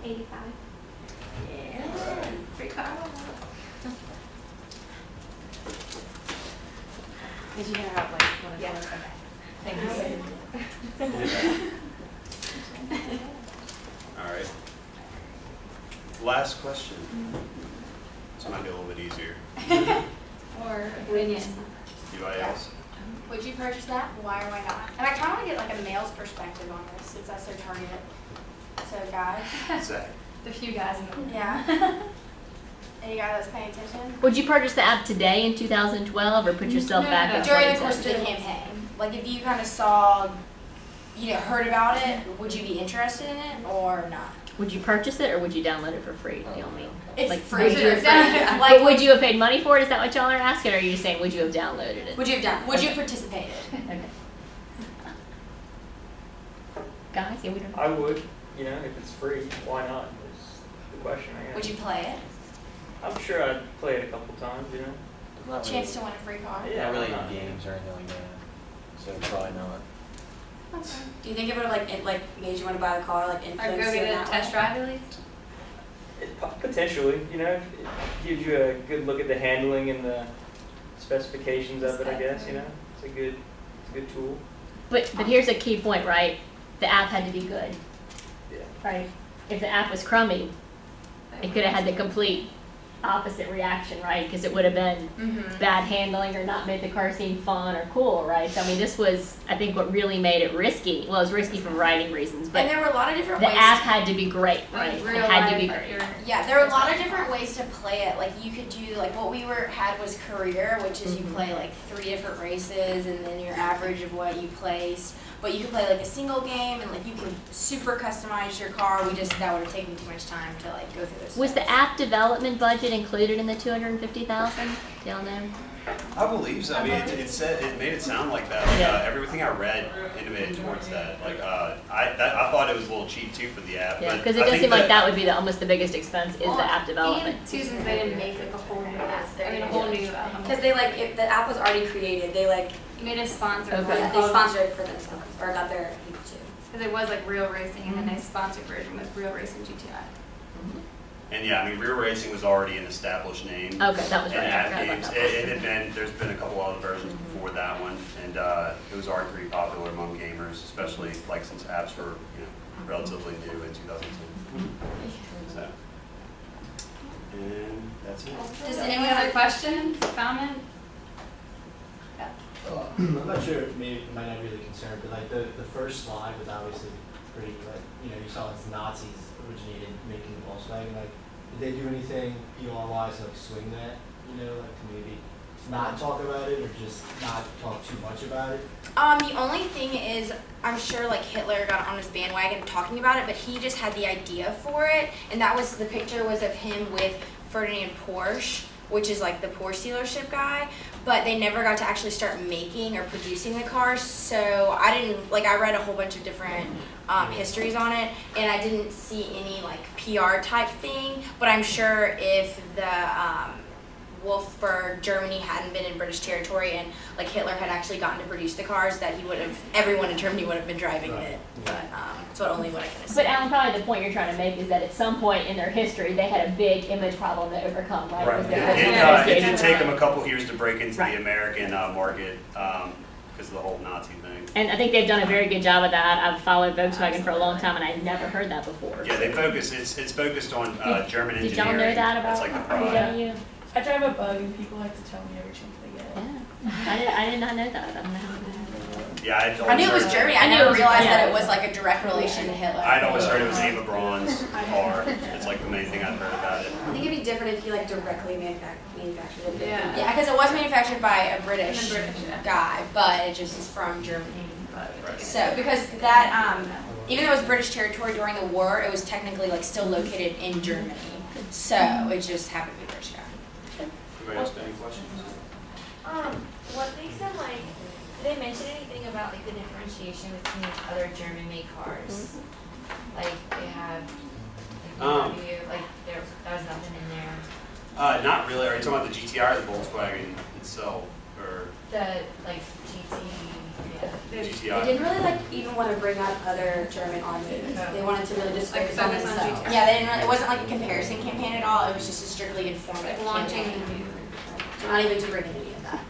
85. Yeah. Free car. Did you hear how like one of Yeah. Okay. Thank you. All right. Last question. This might be a little bit easier. Or opinion. Anybody else? Would you purchase that? Why or why not? And I kind of want to get like a male's perspective on this, since that's their target. So guys. Zach. The few guys in the room. Yeah. Any guy that's paying attention? Would you purchase the app today in 2012 or put yourself back in During the course of the 2017? campaign. Like if you kind of saw, heard about it, would you be interested in it or not? Would you purchase it or would you download it for free? You know what I mean? It's Like, free. would you have- Like, Like, would you have paid money for it? Is that what y'all are asking? Or are you just saying, would you have downloaded it? Would you have done? Would you Okay. have participated? Okay. Guys, yeah, we don't. I would, if it's free, why not? Is the question I guess. Would you play it? I'm sure I'd play it a couple times, Not Chance to win a free car? Yeah, not really why not? in games or anything like that. So probably not. Do you think it would have made you want to buy the car, Or influence go you in get a that test way? drive at least? Potentially, it gives you a good look at the handling and the specifications of it, I guess, It's a good tool. But here's a key point, right? The app had to be good, Yeah. right? If the app was crummy, it could have had the complete opposite reaction, right? Because it would have been Mm-hmm. bad handling or not made the car seem fun or cool, right? So I mean, this was, I think, what really made it risky. Well, it was risky for a variety of reasons, And but there were a lot of different the ways. app had to be great, right? Like It real had to be life, great. Yeah, there were a lot of different ways to play it. Like you could do what we had was career, which is you play 3 different races and then your average of what you placed. But you could play a single game and you can super customize your car. That would have taken too much time to go through those. Was the steps. app development budget included in the $250,000? Do y'all know? I believe so. I mean, it made it sound like that. Everything I read intimated towards that. I thought it was a little cheap too for the app. Yeah, but because it I does think seem like that would be almost the biggest expense is the app development. And too, since they didn't make a whole new app. I mean, a whole new Because they if the app was already created, they made a sponsor. Okay. they sponsored it for themselves or got their people too. Because it was real racing, and then they sponsored version with Real Racing GTI. And yeah, I mean, Real Racing was already an established name. Okay, that was And right. I app forgot about games, that. there's been a couple other versions before that one, and it was already pretty popular among gamers, especially since apps were relatively new in 2010. So, and that's it. Does anyone have a question, comment? I'm not sure, maybe it might not really concern, but the first slide was obviously pretty, you saw it's Nazis originated making the Volkswagen. Did they do anything PR-wise to swing that, to maybe not talk about it or just not talk too much about it? The only thing is, I'm sure Hitler got on his bandwagon talking about it, but he just had the idea for it, and that was the picture was of him with Ferdinand Porsche, which is the Porsche dealership guy, but they never got to actually start making or producing the cars. So I didn't I read a whole bunch of different histories on it, and I didn't see any PR type thing. But I'm sure if the Wolfsburg, Germany hadn't been in British territory and Hitler had actually gotten to produce the cars, that everyone in Germany would have been driving it. But so only what I can assume. But Alan, probably the point you're trying to make is that at some point in their history, they had a big image problem to overcome, right? Right. Was their It did take them a couple years to break into Right. the American market because of the whole Nazi thing. And I think they've done a very good job of that. I've followed Volkswagen for a long time, and I'd never heard that before. Yeah, they focus. It's focused on German Did engineering. y'all know that about That's the pride. VW? I drive a Bug and people like to tell me every chance they get. Yeah. I did not know that. I don't know. Yeah, I knew it was Germany. I I knew it never was- realized yeah. that it was a direct relation to Hitler. I'd always heard it was Ava Braun's car. It's the main thing I've heard about it. I think it'd be different if you directly manufactured it. Yeah. Yeah, because it was manufactured by a British British, yeah. guy, but it just is from Germany. Right. So because that, even though it was British territory during the war, it was technically still located in Germany. So it just happened to be British guy. Anybody else got any questions? What makes them did they mention anything about the differentiation between other German-made cars? They have BMW, there was nothing in there. Not really. Are you talking about the GTR or the Volkswagen itself, or The GT, yeah. the GTR? GTI. They didn't really like even want to bring up other German automakers. They wanted to really just Like focus on focus on themselves. GTI. Yeah, they didn't really, it wasn't like a comparison campaign at all, it was just a strictly informative Like launching campaign. So not even to bring in any of that.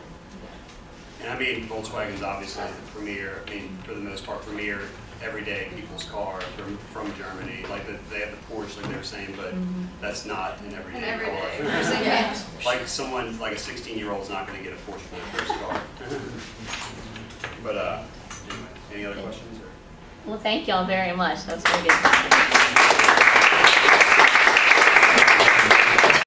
And I mean, Volkswagen's obviously the premier, I mean, for the most part, premier everyday people's car from Germany. Like, they have the Porsche, like they were saying, but that's not an everyday An everyday car. person. Yeah. Like someone, like a 16-year-old's not gonna get a Porsche for their first car. But, anyway, any other questions or? Well, thank y'all very much. That was really good.